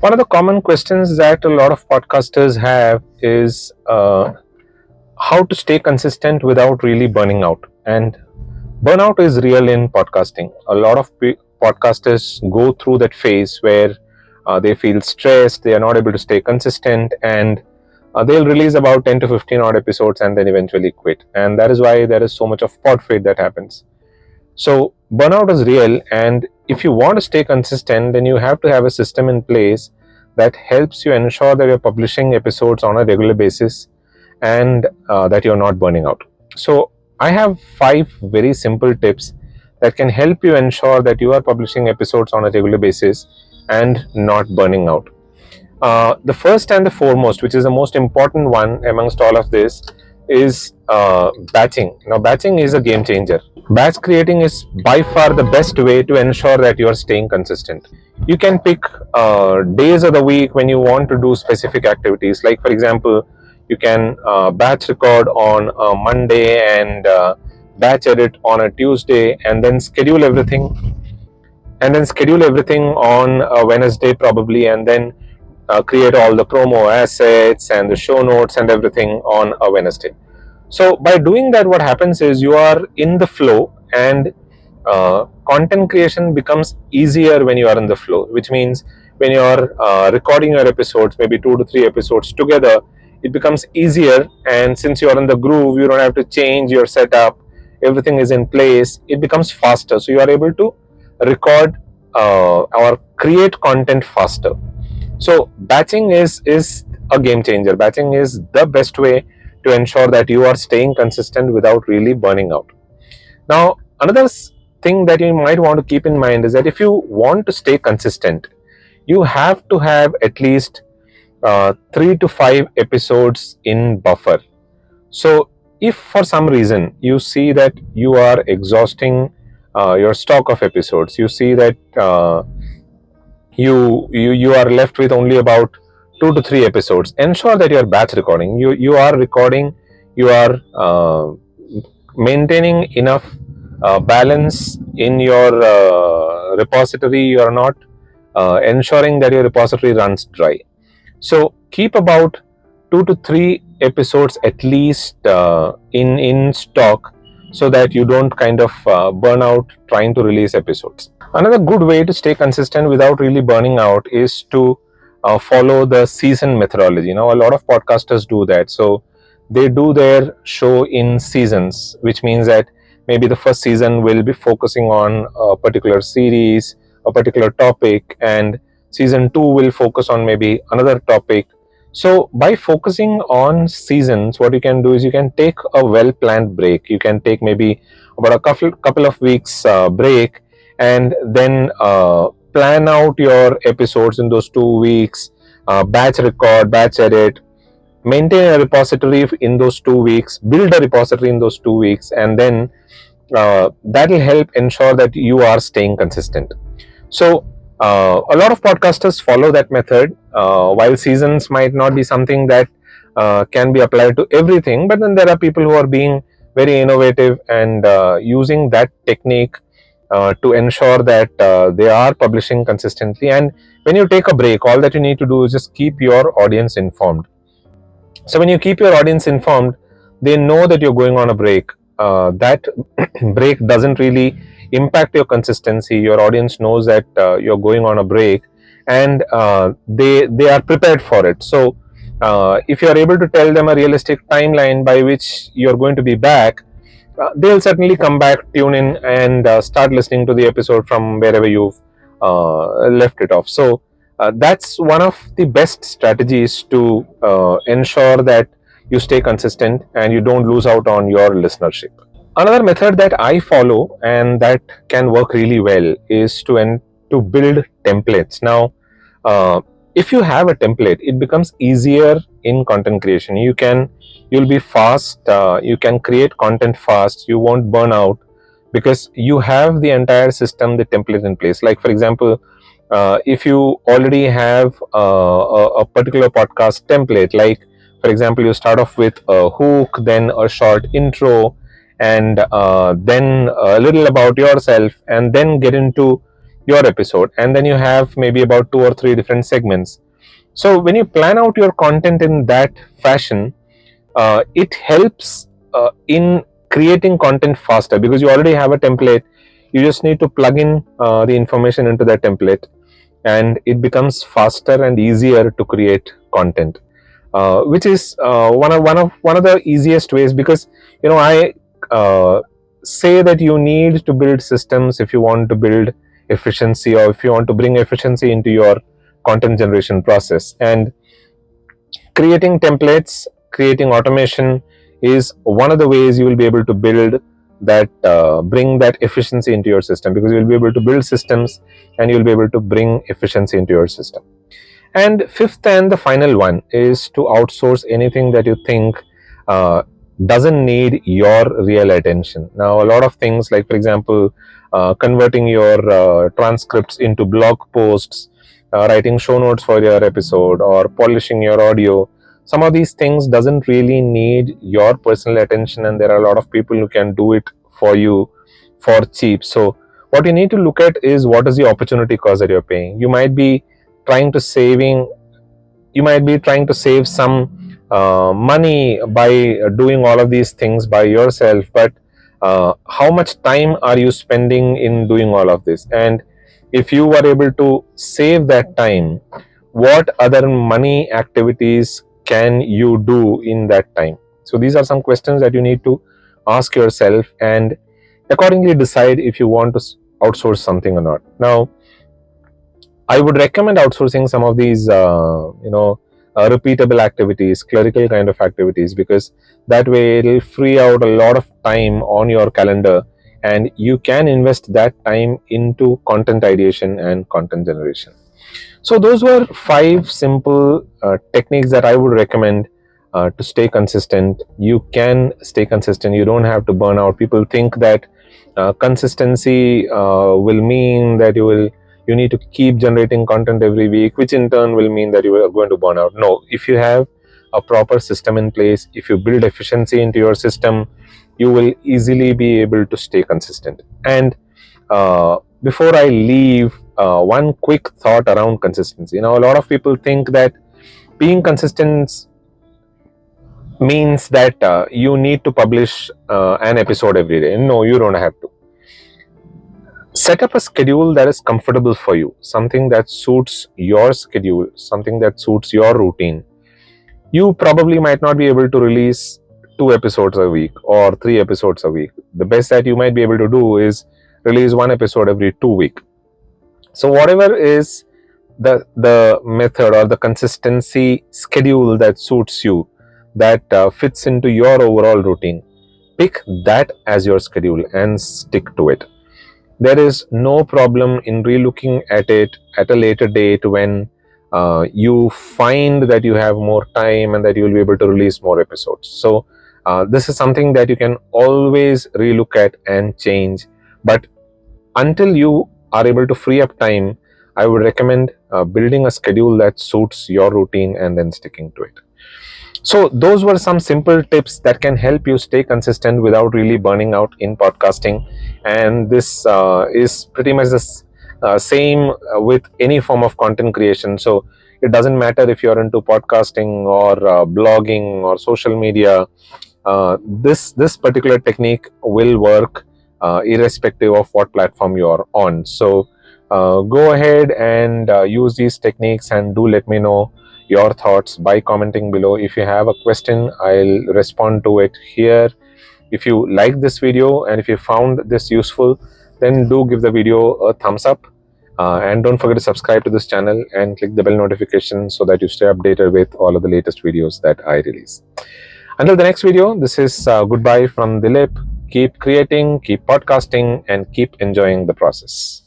One of the common questions that a lot of podcasters have is how to stay consistent without really burning out. And burnout is real in podcasting. A lot of podcasters go through that phase where they feel stressed, they are not able to stay consistent, and they'll release about 10 to 15 odd episodes and then eventually quit. And that is why there is so much of pod fade that happens. So, burnout is real, and if you want to stay consistent, then you have to have a system in place that helps you ensure that you're publishing episodes on a regular basis and that you're not burning out. So, I have 5 very simple tips that can help you ensure that you are publishing episodes on a regular basis and not burning out. The first and the foremost, which is the most important one amongst all of this, is batching. Now, batching is a game changer. Batch creating is by far the best way to ensure that you are staying consistent. You can pick days of the week when you want to do specific activities. Like, for example, you can batch record on a Monday and batch edit on a Tuesday, and then schedule everything on a Wednesday probably, and then create all the promo assets and the show notes and everything on a Wednesday. So by doing that, what happens is you are in the flow, and content creation becomes easier when you are in the flow, which means when you are recording your episodes, maybe 2 to 3 episodes together, it becomes easier. And since you are in the groove, you don't have to change your setup, everything is in place, it becomes faster. So you are able to record or create content faster. So batching is a game changer. Batching is the best way to ensure that you are staying consistent without really burning out. Now, another thing that you might want to keep in mind is that if you want to stay consistent, you have to have at least 3 to 5 episodes in buffer. So, if for some reason you see that you are exhausting your stock of episodes, you see that you are left with only about 2 to 3 episodes, ensure that you are batch recording. You are recording, you are maintaining enough balance in your repository. You are not ensuring that your repository runs dry. So keep about 2 to 3 episodes at least in stock, so that you don't kind of burn out trying to release episodes. Another good way to stay consistent without really burning out is to follow the season methodology. A lot of podcasters do that. So they do their show in seasons, which means that maybe the first season will be focusing on a particular series, a particular topic, and season 2 will focus on maybe another topic. So by focusing on seasons, what you can do is you can take a well-planned break. You can take maybe about a couple of weeks break, and then plan out your episodes in those 2 weeks. Batch record, batch edit, maintain a repository in those 2 weeks, build a repository in those 2 weeks, and then that will help ensure that you are staying consistent. So a lot of podcasters follow that method. While seasons might not be something that can be applied to everything, but then there are people who are being very innovative and using that technique to ensure that they are publishing consistently. And when you take a break, all that you need to do is just keep your audience informed. So when you keep your audience informed, they know that you're going on a break. That break doesn't really impact your consistency. Your audience knows that you're going on a break, and they are prepared for it. So if you are able to tell them a realistic timeline by which you're going to be back, they'll certainly come back, tune in, and start listening to the episode from wherever you've left it off. So that's one of the best strategies to ensure that you stay consistent and you don't lose out on your listenership. Another method that I follow and that can work really well is to build templates. Now, if you have a template, it becomes easier in content creation. You'll be fast. You can create content fast. You won't burn out because you have the entire system, the template in place. Like, for example, if you already have a particular podcast template, like for example, you start off with a hook, then a short intro, and then a little about yourself, and then get into your episode, and then you have maybe about 2 or 3 different segments. So when you plan out your content in that fashion, it helps in creating content faster, because you already have a template. You just need to plug in the information into that template, and it becomes faster and easier to create content, which is one of the easiest ways. Because I uh, say that you need to build systems if you want to build efficiency, or if you want to bring efficiency into your content generation process. And creating templates, creating automation is one of the ways you will be able to build that, bring that efficiency into your system, because you will be able to build systems and you will be able to bring efficiency into your system. And fifth and the final one is to outsource anything that you think uh, doesn't need your real attention. Now, a lot of things, like for example, converting your transcripts into blog posts, writing show notes for your episode, or polishing your audio. Some of these things doesn't really need your personal attention, and there are a lot of people who can do it for you for cheap. So what you need to look at is, what is the opportunity cost that you're paying. Trying to saving you might be trying to save some money by doing all of these things by yourself, but how much time are you spending in doing all of this? And if you were able to save that time, what other money activities can you do in that time? So these are some questions that you need to ask yourself, and accordingly decide if you want to outsource something or not. Now, I would recommend outsourcing some of these, repeatable activities, clerical kind of activities, because that way it'll free out a lot of time on your calendar, and you can invest that time into content ideation and content generation. So those were 5 simple techniques that I would recommend to stay consistent. You can stay consistent. You don't have to burn out. People think that consistency will mean that you need to keep generating content every week, which in turn will mean that you are going to burn out. No, if you have a proper system in place, if you build efficiency into your system, you will easily be able to stay consistent. And before I leave, one quick thought around consistency. A lot of people think that being consistent means that you need to publish an episode every day. No, you don't have to. Set up a schedule that is comfortable for you, something that suits your schedule, something that suits your routine. You probably might not be able to release 2 episodes a week or 3 episodes a week. The best that you might be able to do is release 1 episode every 2 weeks. So whatever is the method or the consistency schedule that suits you, that fits into your overall routine, pick that as your schedule and stick to it. There is no problem in relooking at it at a later date, when you find that you have more time and that you will be able to release more episodes. So this is something that you can always relook at and change. But until you are able to free up time, I would recommend building a schedule that suits your routine and then sticking to it. So those were some simple tips that can help you stay consistent without really burning out in podcasting. And this is pretty much the same with any form of content creation. So it doesn't matter if you're into podcasting or blogging or social media. This particular technique will work irrespective of what platform you are on. So go ahead and use these techniques, and do let me know your thoughts by commenting below. If you have a question, I'll respond to it here. If you like this video and if you found this useful, then do give the video a thumbs up, and don't forget to subscribe to this channel and click the bell notification so that you stay updated with all of the latest videos that I release. Until the next video, this is goodbye from Dilip. Keep creating, keep podcasting, and keep enjoying the process.